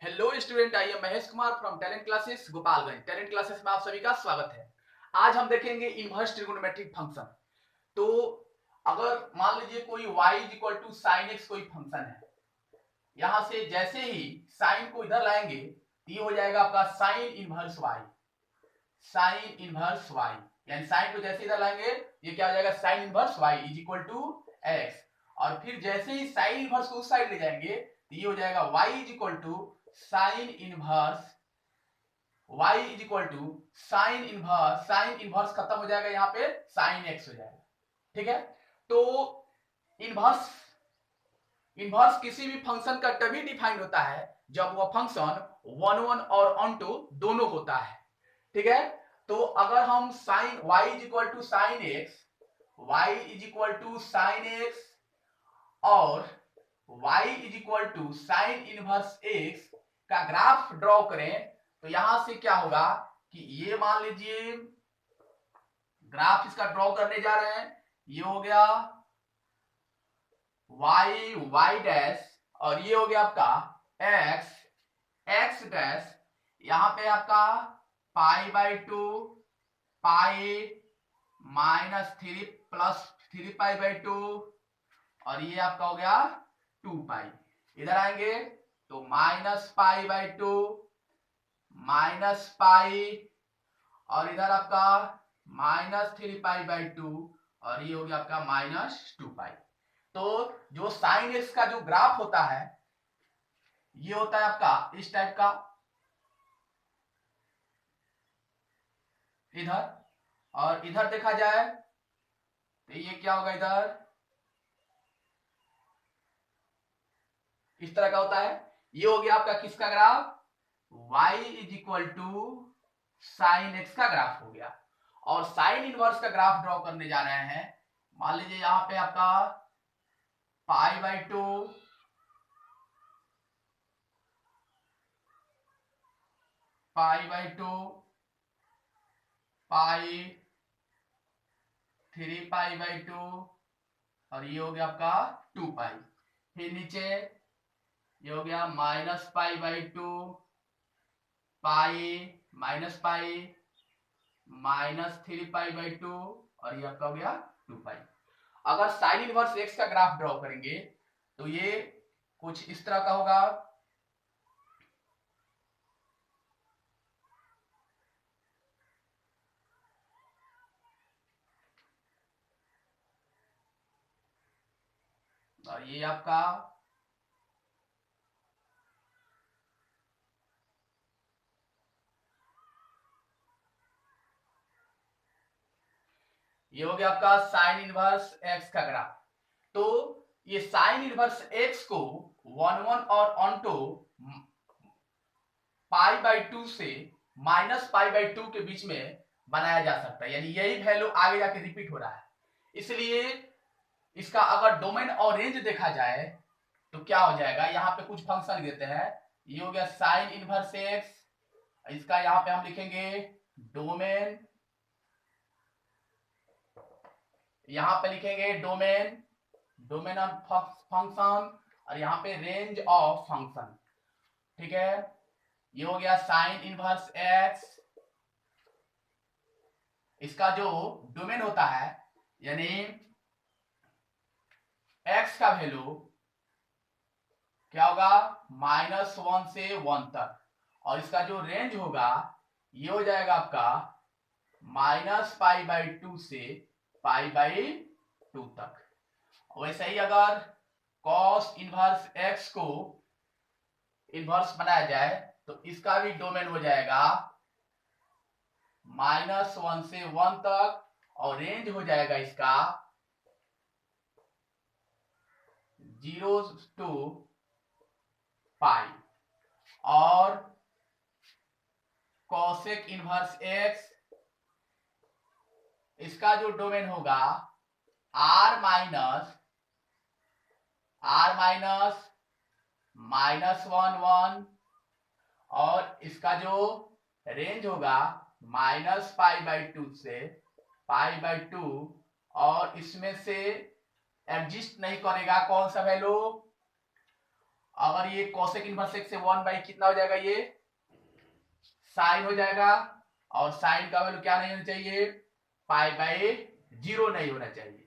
Hello student, I am Mahesh Kumar from talent classes Gopalganj. Talent classes में आप सभी का स्वागत है। आज हम देखेंगे इनवर्स ट्रिगोनोमेट्रिक फंक्शन। तो अगर मान लीजिए कोई y is equal to sine x कोई फंक्शन है, यहां से जैसे ही साइन को इधर लाएंगे तो ये हो जाएगा आपका sine inverse y। Sine inverse y यानी साइन को जैसे इधर लाएंगे ये क्या हो जाएगा, sine inverse y is equal to x. और फिर जैसे ही साइन इनवर्स को उस साइड ले जाएंगे तो ये हो जाएगा y is equal to sine inverse y is equal to sine inverse. Sine inverse खत्म हो जाएगा, यहाँ पे साइन एक्स हो जाएगा। ठीक है, तो इनवर्स इनवर्स किसी भी फंक्शन का तभी डिफाइंड होता है जब वह फंक्शन वन वन और ऑन टू दोनों होता है। ठीक है, तो अगर हम sine y is equal to sine x, y is equal to sine x और y is equal to sine inverse x का ग्राफ ड्रॉ करें तो यहां से क्या होगा कि ये मान लीजिए ग्राफ इसका ड्रॉ करने जा रहे हैं। ये हो गया y y डैश और ये हो गया आपका x x डैश। यहां पे आपका pi by two pi minus three plus three pi by two और ये आपका हो गया टू पाई। इधर आएंगे तो minus pi by to minus pi और इधर आपका minus three pi by two और ये हो गया आपका माइनस टू पाई। तो जो साइन एक्स का जो ग्राफ होता है ये होता है आपका इस टाइप का इधर, और इधर देखा जाए तो ये क्या होगा, इधर इस तरह का होता है। ये हो गया आपका किसका graph, y is equal to sine x का ग्राफ हो गया। और साइन इनवर्स का ग्राफ ड्रॉ करने जा रहे हैं। मान लीजिए यहां पे आपका pi by two pi by two pi three pi by two और ये हो गया आपका टू पाई। फिर नीचे ये हो गया minus pi by two pi minus pi minus three pi by two और ये आपका हो गया टू पाई। अगर साइन इनवर्स एक्स का ग्राफ ड्रॉ करेंगे तो ये कुछ इस तरह का होगा। और ये आपका ये हो गया आपका साइन इनवर्स एक्स का ग्राफ। तो ये साइन इनवर्स एक्स को वन वन और on to pi by two से माइनस पाई बाई टू के बीच में बनाया जा सकता है, यानी यही वैल्यू आगे जाके रिपीट हो रहा है। इसलिए इसका अगर डोमेन और रेंज देखा जाए तो क्या हो जाएगा, यहाँ पे कुछ फंक्शन देते हैं। ये हो गया साइन इनवर्स एक्स, इसका यहाँ पे हम लिखेंगे डोमेन, यहाँ पे लिखेंगे डोमेन डोमेन ऑफ फंक्शन और यहाँ पे रेंज ऑफ फंक्शन। ठीक है, ये हो गया साइन इनवर्स एक्स, इसका जो डोमेन होता है यानी एक्स का वैल्यू क्या होगा, माइनस वन से वन तक, और इसका जो रेंज होगा ये हो जाएगा आपका माइनस पाई बाई टू से पाई बाई टू तक। वैसे ही अगर कॉस इनवर्स एक्स को इनवर्स बनाया जाए तो इसका भी डोमेन हो जाएगा माइनस वन से वन तक और रेंज हो जाएगा इसका जीरो टू पाई। और कॉसेक इनवर्स एक्स, इसका जो डोमेन होगा R minus minus one one और इसका जो रेंज होगा माइनस पाई बाई टू से पाई बाई टू, और इसमें से एग्जिस्ट नहीं करेगा कौन सा वैल्यू, अगर ये कोसेक इनवर्स एक्स से 1 बाई कितना हो जाएगा, ये साइन हो जाएगा, और साइन का वैल्यू क्या नहीं होना चाहिए, पाई बाई 0 नहीं होना चाहिए।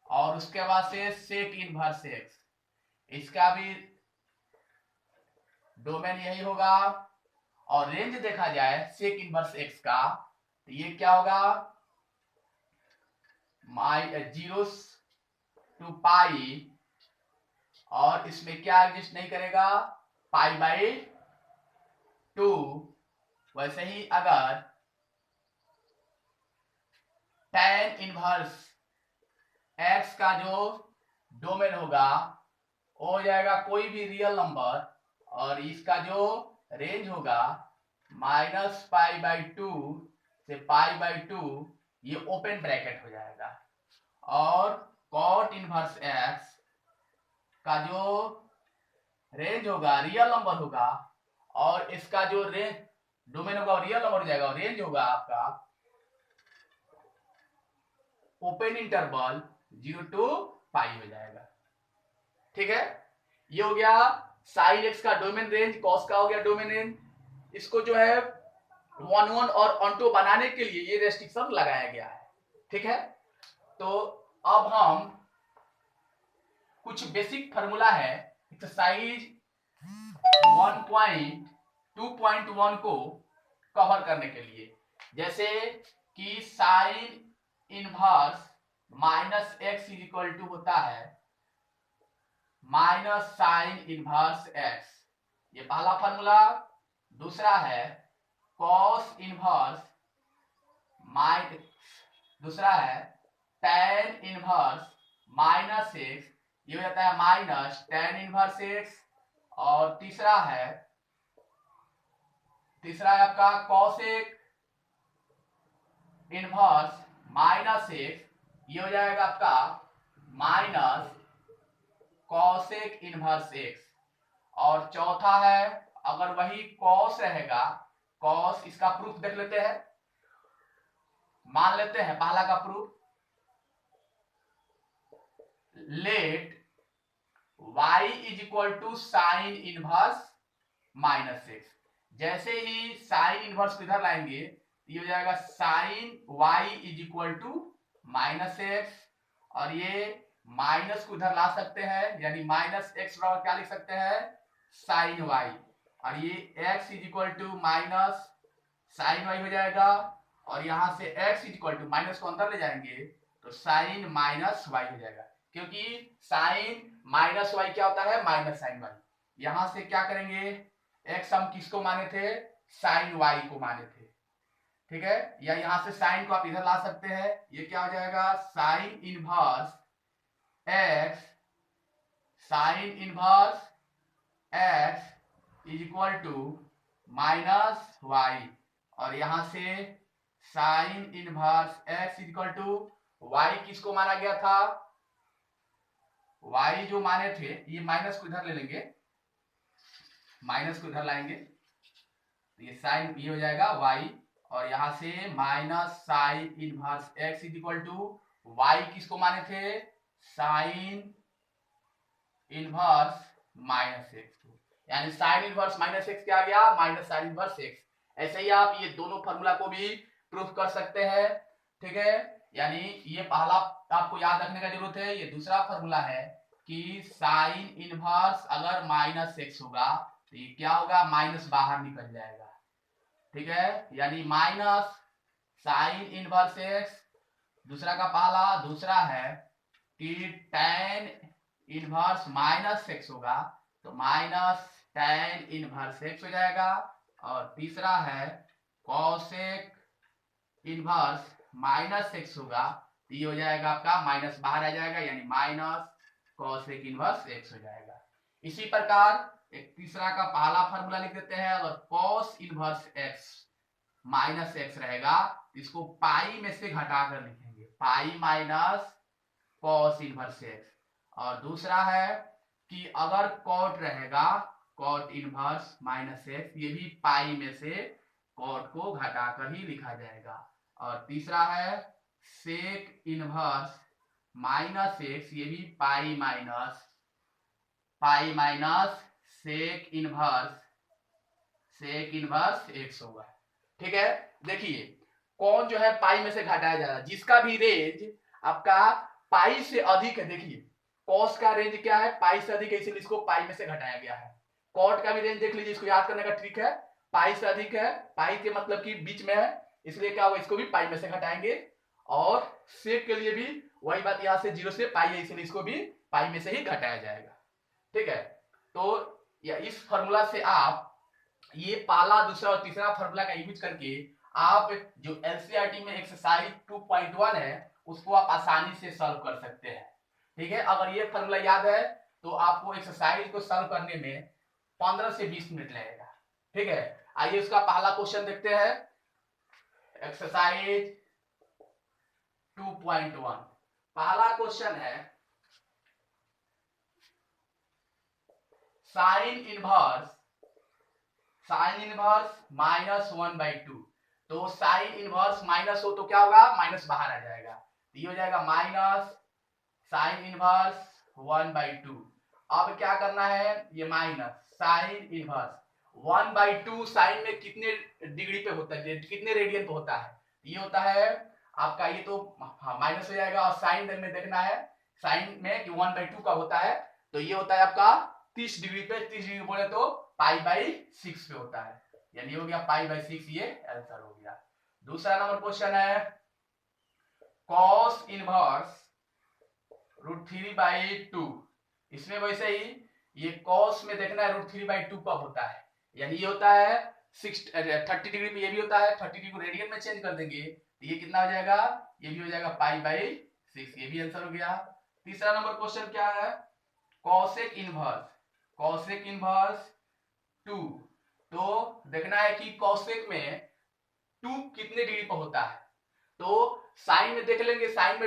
और उसके बाद से सेक इनवर्स एक्स, इसका भी डोमेन यही होगा। और रेंज देखा जाए सेक इनवर्स एक्स का, तो ये क्या होगा, जीरो टू पाई, और इसमें क्या एग्जिस्ट नहीं करेगा, पाई बाई 2। वैसे ही अगर tan इनवर्स एक्स का जो डोमेन होगा वो हो जाएगा कोई भी रियल नंबर, और इसका जो रेंज होगा माइनस पाई बाई 2 से पाई बाई 2, ये ओपन ब्रैकेट हो जाएगा। और cot इनवर्स एक्स का जो रेंज होगा रियल नंबर होगा, और इसका जो रेंज डोमेन होगा रियल नंबर हो जाएगा, और रेंज होगा आपका ओपन इंटरवल 0 टू पाई हो जाएगा। ठीक है, ये हो गया साइन एक्स का डोमेन रेंज, कॉस का हो गया डोमेन रेंज। इसको जो है 1 और ऑन2 बनाने के लिए ये रेस्ट्रिक्शन लगाया गया है। ठीक है, तो अब हम कुछ बेसिक फार्मूला है एक्सरसाइज 1.2.1 को कवर करने के लिए, जैसे कि sine inverse minus x is equal to होता है माइनस साइन इनवर्स एक्स, ये पहला फार्मूला। दूसरा है कॉस इनवर्स दूसरा है tan इनवर्स माइनस एक्स, ये हो जाता है माइनस tan इनवर्स एक्स। और तीसरा है आपका कॉसेक इनवर्स माइनस एक्स, ये हो जाएगा आपका माइनस कॉसेक इनवर्स एक्स। और चौथा है अगर वही कॉस रहेगा, कॉस, इसका प्रूफ देख लेते हैं, मान लेते हैं पहला का proof, let y is equal to sine inverse minus x. जैसे ही साइन इनवर्स को इधर लाएंगे, ये हो जाएगा sine y is equal to minus x, और ये माइनस को इधर ला सकते हैं, यानी माइनस एक्स बराबर क्या लिख सकते हैं, साइन y, और ये x is equal to minus sine y हो जाएगा। और यहां से x is equal to minus को अंदर ले जाएंगे तो साइन माइनस y हो जाएगा, क्योंकि साइन माइनस y क्या होता है, माइनस साइन y। यहां से क्या करेंगे, x हम किसको माने थे, साइन y को माने थे। ठीक है, या यहां से साइन को आप इधर ला सकते हैं, ये क्या हो जाएगा, sine inverse x, sine inverse x is equal to minus y, और यहां से sine inverse x is equal to y किसको माना गया था, y जो माने थे, ये माइनस को इधर ले लेंगे, माइनस को इधर लाएंगे, तो ये साइन ये हो जाएगा y, और यहां से minus sine inverse x is equal to y किसको माने थे, साइन इनवर्स माइनस एक्स को, यानी साइन इनवर्स माइनस एक्स क्या आ गया, माइनस साइन इनवर्स एक्स। ऐसे ही आप ये दोनों फॉर्मूला को भी प्रूफ कर सकते हैं। ठीक है, यानी ये पहला आपको याद रखने का जरूरत है। ये दूसरा फॉर्मूला है कि साइन इनवर्स अगर माइनस एक्स होगा तो ये क्या होगा, माइनस बाहर निकल जाएगा। ठीक है, यानी माइनस साइन इनवर्स एक्स, दूसरा का पहला। दूसरा है कि tan इनवर्स माइनस एक्स होगा तो माइनस tan इनवर्स एक्स हो जाएगा। और तीसरा है कॉसेक इनवर्स माइनस एक्स होगा तो ये हो जाएगा आपका माइनस बाहर आ जाएगा, यानी माइनस कॉसेक इनवर्स एक्स हो जाएगा। इसी प्रकार एक तीसरा का पहला फार्मूला लिख देते हैं, अगर cos inverse x minus x रहेगा इसको पाई में से घटाकर लिखेंगे, pi minus cos inverse x. और दूसरा है कि अगर कॉट रहेगा, कॉट इनवर्स माइनस एक्स, ये भी पाई में से कॉट को घटाकर ही लिखा जाएगा। और तीसरा है सेक इनवर्स माइनस एक्स, ये भी pi minus pi minus sec inverse x होगा। ठीक है, देखिए कौन जो है पाई में से घटाया जा रहा है, जिसका भी रेंज आपका पाई से अधिक है। देखिए कॉस का रेंज क्या है, पाई से अधिक है, इसलिए इसको पाई में से घटाया गया है। कॉट का भी रेंज देख लीजिए, इसको याद करने का ट्रिक है, पाई से अधिक है, पाई के मतलब कि बीच में है, इसलिए क्या होगा, इसको भी पाई में से घटाएंगे। और सेक के लिए भी वही बात, यहां से 0 से पाई है, इसलिए इसको भी पाई में से ही घटाया जाएगा। ठीक है, तो या इस फॉर्मूला से आप ये पहला, दूसरा और तीसरा फॉर्मूला का यूज करके आप जो एलसीआरटी में एक्सरसाइज 2.1 है उसको आप आसानी से सॉल्व कर सकते हैं। ठीक है, अगर ये फॉर्मूला याद है तो आपको एक्सरसाइज को सॉल्व करने में 15 से 20 मिनट लगेगा। ठीक है, आइए उसका पहला क्वेश्चन देखते हैं। एक्सरसाइज 2.1 पहला क्वेश्चन है, साइन इनवर्स -1/2। तो साइन इनवर्स माइनस हो तो क्या होगा, माइनस बाहर आ जाएगा, तो ये हो जाएगा माइनस साइन इनवर्स 1/2। अब क्या करना है, ये माइनस साइन इनवर्स 1/2 साइन में कितने डिग्री पे होता है, कितने रेडियन पे होता है, ये होता है आपका, ये तो माइनस हो जाएगा। और साइन में देखना है, साइन में कि 1/2 का होता है, तो ये होता है आपका 30 डिग्री पे, 30 डिग्री बोले तो π/6 पे होता है, यानी हो गया π/6, ये आंसर हो गया। दूसरा नंबर क्वेश्चन है, कॉस इनवर्स √3/2। इसमें वैसे ही ये कॉस में देखना है √3/2 कब होता है, यानी ये होता है 30 डिग्री पे, ये भी होता है 30 डिग्री को रेडियन में चेंज कर देंगे तो ये कितना हो जाएगा, ये भी हो जाएगा π/6, ये भी आंसर हो गया। तीसरा नंबर क्वेश्चन क्या है, कॉसेक इनवर्स 2। तो देखना है कि कॉसेक में 2 कितने डिग्री पर होता है, तो साइन में देख लेंगे, साइन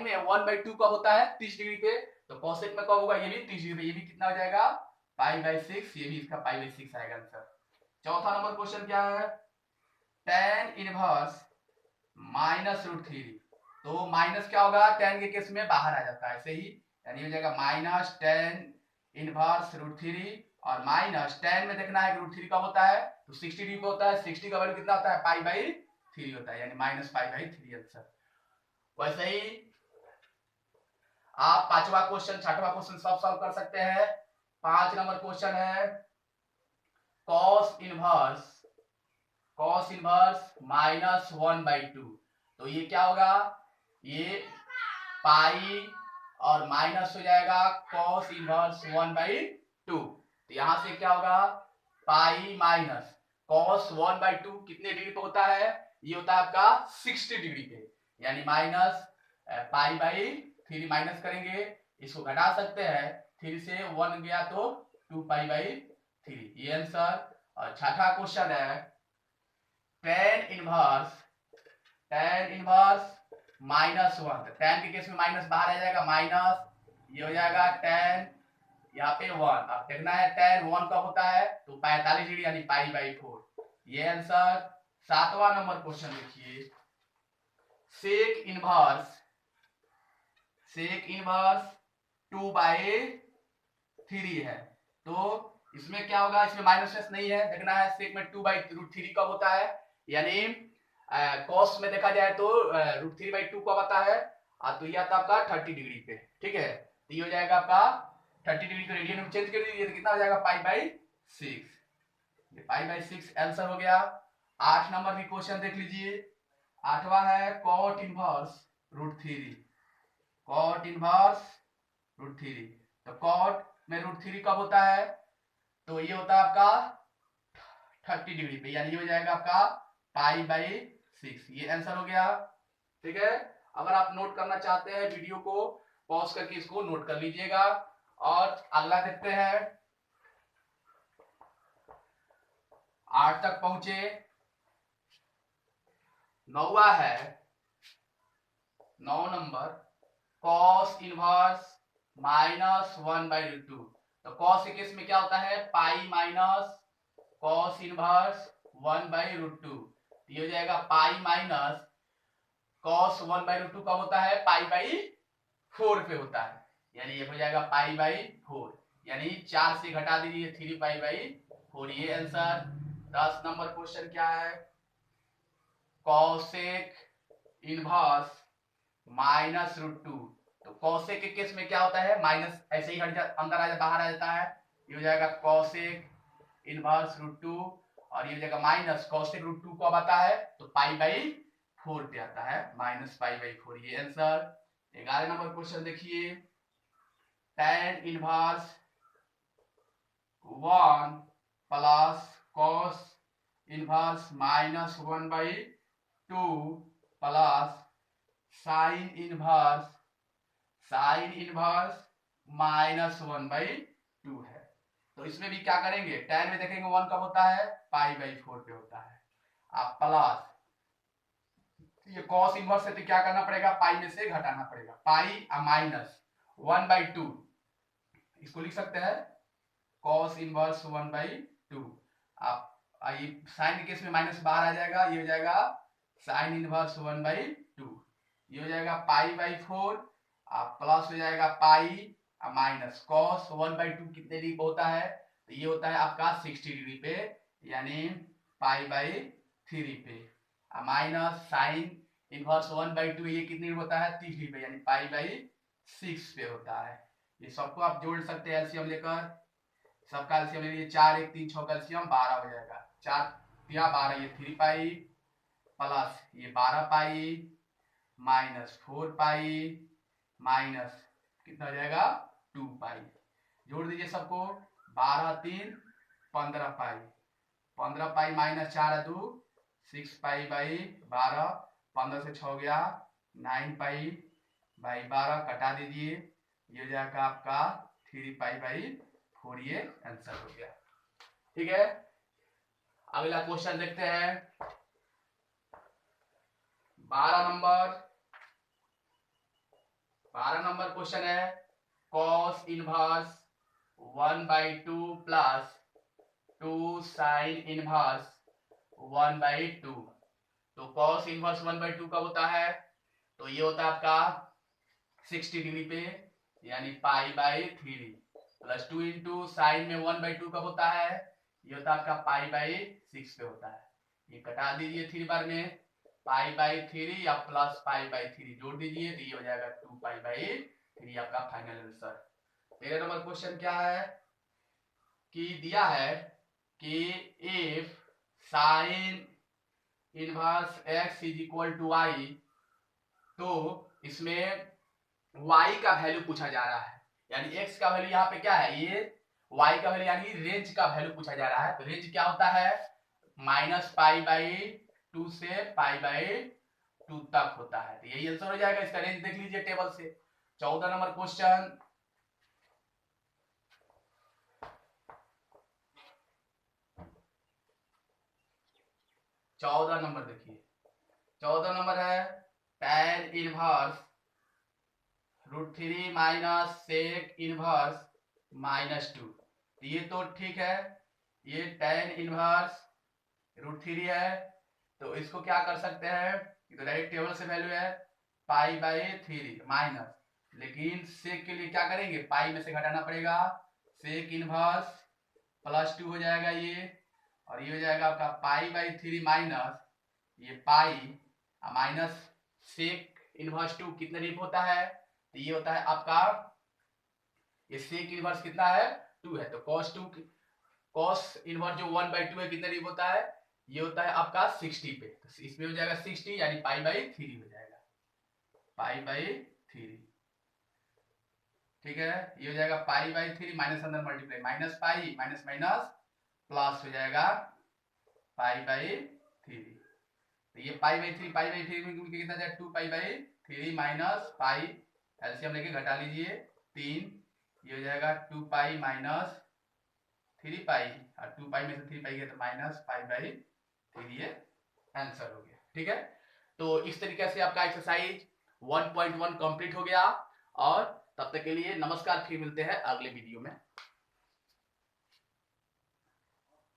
में 1/2 का होता है 30 डिग्री पे, तो कॉसेक में कब होगा, ये भी 30 डिग्री पे, ये भी कितना हो जाएगा π/6, ये भी इसका π/6 आएगा आंसर। चौथा नंबर क्वेश्चन क्या है, tan इनवर्स -√3। तो माइनस क्या होगा, tan के केस में बाहर आ जाता है ऐसे ही, यानी हो जाएगा माइनस tan इनवर्स √3। और माइनस tan में देखना है कि √3 कब होता है, तो 60 डिग्री पे होता है, 60 का वैल्यू कितना होता है, π/3 होता है, यानी -π/3 आंसर। वैसे ही आप पांचवा क्वेश्चन, छठवां क्वेश्चन सब सॉल्व कर सकते हैं। 5 नंबर क्वेश्चन है, कॉस इनवर्स -1/2। तो ये क्या होगा, ये पाई और माइनस हो जाएगा कॉस इनवर्स 1/2। तो यहां से क्या होगा, पाई माइनस कॉस 1/2 कितने डिग्री पे होता है, ये होता है आपका 60 डिग्री पे, यानी माइनस π/3 माइनस करेंगे, इसको घटा सकते हैं, 3 से 1 गया तो 2π/3, ये आंसर। और छठा क्वेश्चन है, tan इनवर्स -1। tan के केस में माइनस बाहर आ जाएगा, माइनस, ये हो जाएगा tan यहाँ पे 1। अब देखना है tan 1 कब होता है, तो 45 डिग्री, यानी π/4, ये आंसर। सातवां नंबर क्वेश्चन देखिए, सेक इनवर्स 2/3 है, तो इसमें क्या होगा, इसमें माइनस नहीं है, देखना है सेक में 2/√3 कब होता है, यानी कॉस में देखा जाए तो √3/2 कब आता है, तो ये आता है आपका 30 डिग्री पे। ठीक है, तो ये हो जाएगा आपका 30 डिग्री को रेडियन में चेंज कर दीजिए, तो कितना हो जाएगा π/6, ये π/6 आंसर हो गया। 8 नंबर की क्वेश्चन देख लीजिए, आठवां है कॉट इनवर्स √3। तो कॉट में √3 कब होता है, तो ये होता है आपका 30 डिग्री पे, यानी ये हो जाएगा आपका π/6, ये आंसर हो गया। ठीक है, अगर आप नोट करना चाहते हैं वीडियो को पॉज करके इसको नोट कर लीजिएगा। और अगला देखते हैं, 8 तक पहुंचे। 9वां है, 9 नंबर, कॉस इनवर्स -1/2। तो कॉस के केस में क्या होता है, पाई माइनस कॉस इनवर्स 1/√2, ये हो जाएगा पाई माइनस कॉस 1/√2 कब होता है, π/4 पे होता है, यानी ये हो जाएगा π/4, यानी 4 से घटा दीजिए 3 पाई/4, ये आंसर। 10 नंबर क्वेश्चन क्या है, कॉसेक इनवर्स -√2। तो कॉसेक के केस में क्या होता है, माइनस ऐसे ही अंदर आ बाहर आ जाता है, ये हो जाएगा कॉसेक इनवर्स √2, और ये हो जाएगा माइनस कॉसेक √2 कब आता है, तो पाई/4 पे आता है, -पाई/4, ये आंसर। 11 नंबर क्वेश्चन देखिए, tan inverse 1 plus cos inverse -1/2 plus sine inverse -1/2 है। तो इसमें भी क्या करेंगे, tan में देखेंगे 1 कब होता है, पाई/4 पे होता है, आप प्लस ये cos इनवर्स है तो क्या करना पड़ेगा, पाई में से घटाना पड़ेगा, पाई माइनस 1/2, इसको लिख सकते हैं cos इनवर्स 1/2। आप ये साइन के केस में माइनस बाहर आ जाएगा, ये हो जाएगा साइन इनवर्स 1/2, ये हो जाएगा पाई/4, प्लस हो जाएगा पाई माइनस cos 1/2 कितने डिग्री पे होता है, तो ये होता है आपका 60 डिग्री पे, यानी पाई/3 पे, माइनस साइन इनवर्स 1/2 ये कितने होता है, 30 डिग्री पे, यानी पाई/6 पे होता है। ये सबको आप जोड़ सकते हैं एलसीएम लेकर, सबका एलसीएम ले लीजिए, 4 1 3 6 का एलसीएम 12 हो जाएगा, 4 या 12, ये 3 पाई प्लस ये 12 पाई माइनस 4 पाई माइनस कितना हो जाएगा 2 पाई, जोड़ दीजिए सबको, 12 3 15 पाई, 15 पाई माइनस 4 2 6 पाई/12, 15 से 6 गया 9 पाई/12, कटा दीजिए, ये हो जाएगा आपका 3 पाई/4, ये आंसर हो गया। ठीक है, अगला क्वेश्चन देखते हैं, 12 नंबर क्वेश्चन है, cos inverse 1/2 plus 2 sine inverse 1/2। तो cos इनवर्स 1/2 कब होता है, तो ये होता है आपका 60 डिग्री पे, यानी पाई/3, प्लस 2 इंटू साइन में 1/2 कब होता है, ये होता है आपका पाई/6 पे होता है, ये कटा दीजिए 3 बार में, पाई/3 या प्लस पाई/3 जोड़ दीजिए, तो ये हो जाएगा 2 पाई/3, आपका फाइनल आंसर। 13 नंबर क्वेश्चन क्या है, कि दिया है कि if sine inverse x is equal to y, तो इसमें y का वैल्यू पूछा जा रहा है, यानी x का वैल्यू यहाँ पे क्या है, ये y का वैल्यू यानी रेंज का वैल्यू पूछा जा रहा है। तो रेंज क्या होता है, -पाई/2 से पाई/2 तक होता है, तो यही आंसर हो जाएगा, इसका रेंज देख लीजिए टेबल से। 14 नंबर क्वेश्चन, देखिए 14 नंबर है, tan inverse √3 minus sec inverse -2, ये तो ठीक है, ये tan इनवर्स √3 है, तो इसको क्या कर सकते हैं, तो डायरेक्ट टेबल से वैल्यू है पाई/3 माइनस, लेकिन सेक के लिए क्या करेंगे, पाई में से घटाना पड़ेगा, सेक इनवर्स +2 हो जाएगा ये, और ये हो जाएगा आपका पाई/3 माइनस ये पाई माइनस सेक इनवर्स 2 कितने डिग्री होता है, तो ये होता है आपका, ये सेक इनवर्स कितना है 2 है, तो cos इनवर्स जो 1/2 है कितने डिग्री होता है, ये होता है आपका 60 पे, तो इसमें हो जाएगा 60, यानी पाई/3 हो जाएगा, पाई/3। ठीक है, ये हो जाएगा पाई/3 माइनस अंदर multiply, minus pi minus minus plus हो जाएगा पाई/3, तो ये पाई/3 में कितना जाएगा 2 पाई/3 माइनस पाई, एलसीएम लेके घटा लीजिए 3, ये हो जाएगा 2 पाई माइनस 3 पाई, और 2 पाई में से 3 पाई गया तो -पाई/3, ये आंसर हो गया। ठीक है, तो इस तरीके से आपका एक्सरसाइज 1.1 कंप्लीट हो गया, और तब तक के लिए नमस्कार, फिर मिलते हैं अगले वीडियो में।